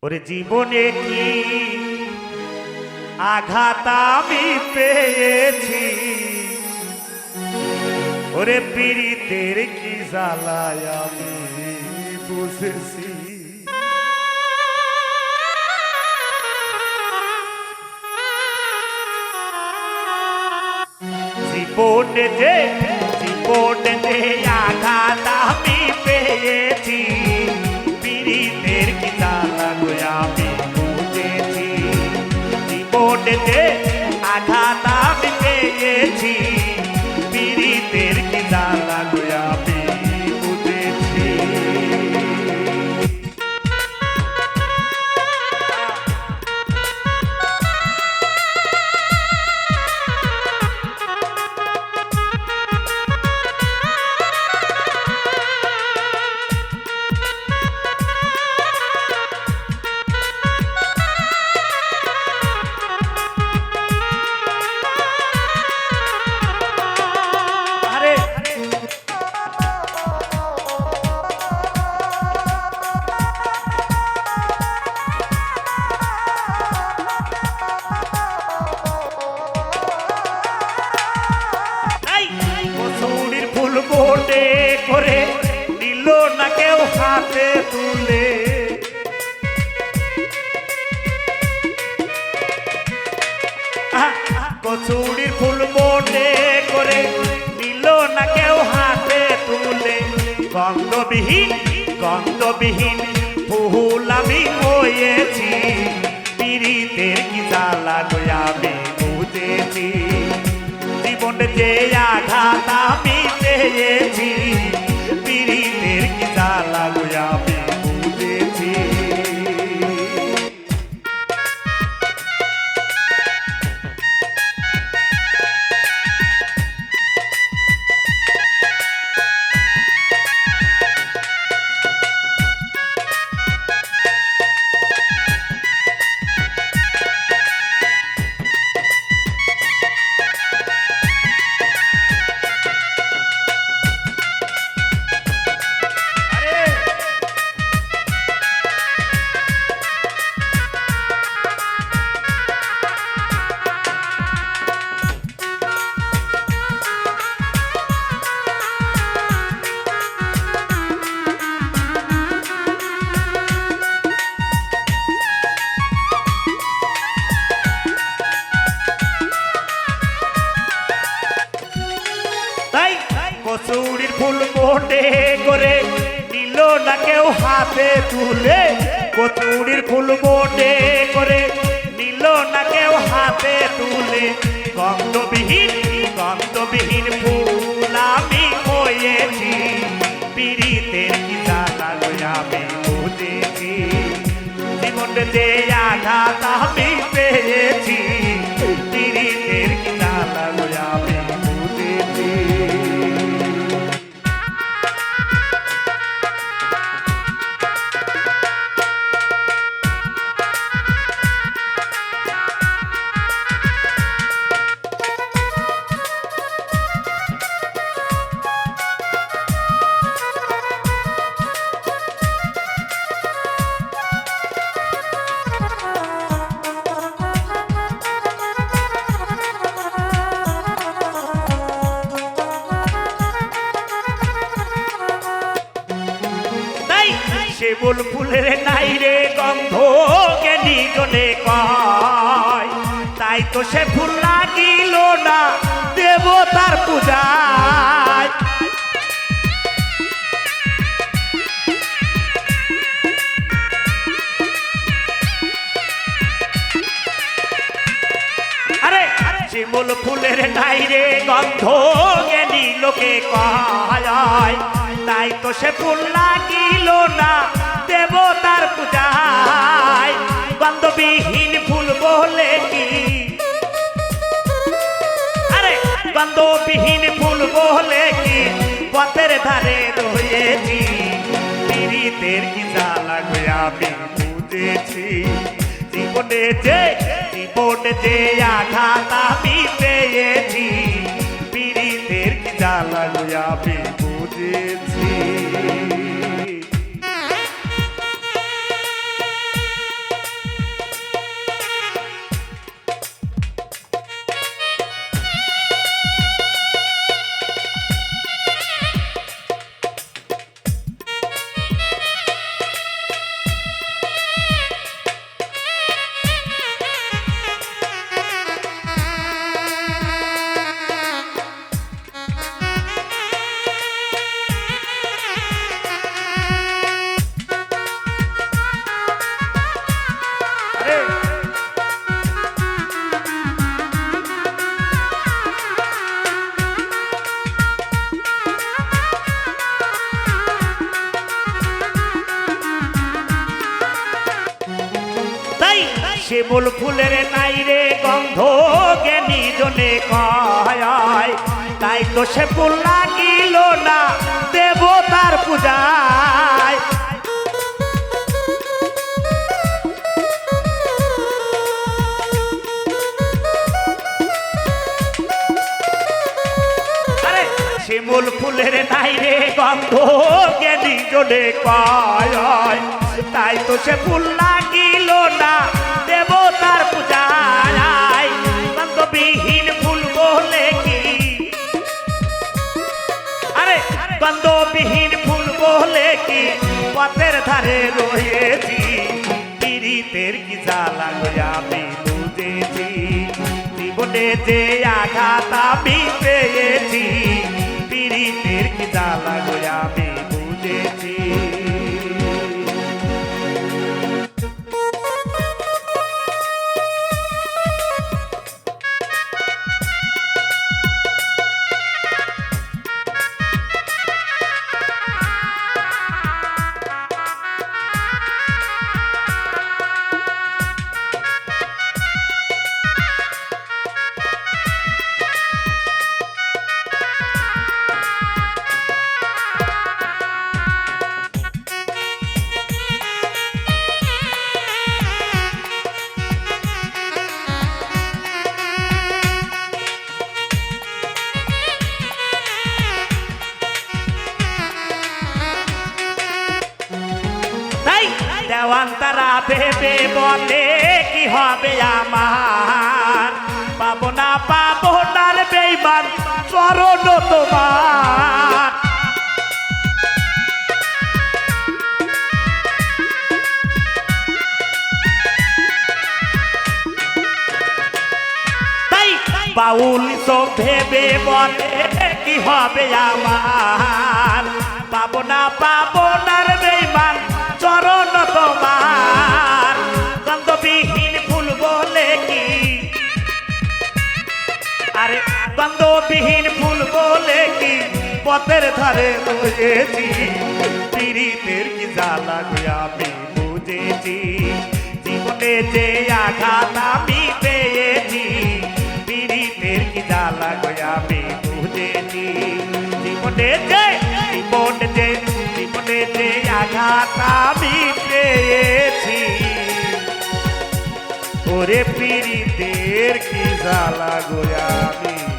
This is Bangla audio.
ওরে জীবনে কি আঘাত আমি পেয়েছি, ওরে পীড়িতের কি জ্বালায় আমি বুঝেছি। জীবনে যে আঘাত আমি পেয়েছি, পীড়িতের কি জ্বালা গো আমি বুঝেছি। জীবনে যে আঘাত আমি পেয়েছি, পীড়িতের কি জ্বালা গো আমি বুঝেছি। বোটে করে নিল না কেউ হাতে তুলে, কচুরির ফুল বোটে করে নিল না কেউ হাতে তুলে। গন্ধবিহীন ফুল আমি হয়েছি, পীড়িতের কি জ্বালা গো আমি বুঝেছি। জীবনে যে আঘাত আমি পেয়েছি, পীড়িতের কি জ্বালা গো আমি বুঝেছি। কচুরির ফুল বোটে করে নিল না কেউ হাতে তুলে, কচুরির ফুল বোটে করে নিল না কেউ হাতে তুলে। গন্ধবিহীন ফুল আমি হয়েছি, পীড়িতের কি জ্বালা গো আমি বুঝেছি। জীবনে যে আঘাত আমি পেয়েছি, পীড়িতের কি জ্বালা গো আমি বুঝেছি। শিমুল ফুলের নাই রে গন্ধ জ্ঞানী জনে কয়, তাই তো সে ফুল লাগিল না দেবতার পূজায়। আরে শিমুল ফুলের নাই রে গন্ধ জ্ঞানী লোকে কয়, তাই তো সে ফুল লাগিল না দেবতার পূজায়। গন্ধবিহীন ফুল বলে কি, আরে গন্ধবিহীন ফুল বলে কি পথের ধারে রয়েছি, পীড়িতের কি জ্বালা গো আমি বুঝেছি। জীবনে যে আঘাত আমি পেয়েছি, পীড়িতের কি জ্বালা গো আমি বুঝেছি। শিমুল ফুলের নাই রে গন্ধ জ্ঞানী জনে কয় তাই তো সে ফুল লাগিল না দেবতার পূজায় শিমুল ফুলের নাই রে গন্ধ জ্ঞানী জনে কয় তাই তো সে ফুল লাগিল না দেবতার পূজায় গন্ধবিহীন ফুল বলে কি আরে গন্ধবিহীন ফুল বলে কি পথের ধারে রয়েছি পীড়িতের কি জ্বালা আমি বুঝেছি জীবনে যে আঘাত আমি পেয়েছি পীড়িতের কি জ্বালা আমি বুঝেছি দেওয়ান তারা ভেবে বলে কি হবে আমার পাবো না পাবো নার বেইমান চরণ তোমার তাই বাউল সব ভেবে বলে কি হবে আমার পাবো না নার বেইমান চরণ তোমার গন্ধবিহীন ফুল বলে কি আরে গন্ধবিহীন ফুল বলে কি পথের ধারে রয়েছি পীড়িতের কি জ্বালা আমি বুঝেছি জীবনে যে আঘাত আমি পেয়েছি পীড়িতের কি জ্বালা আমি বুঝেছি জীবনে যে আঘাত আমি পেয়েছি ওরে পীড়িতের কি জ্বালা আমি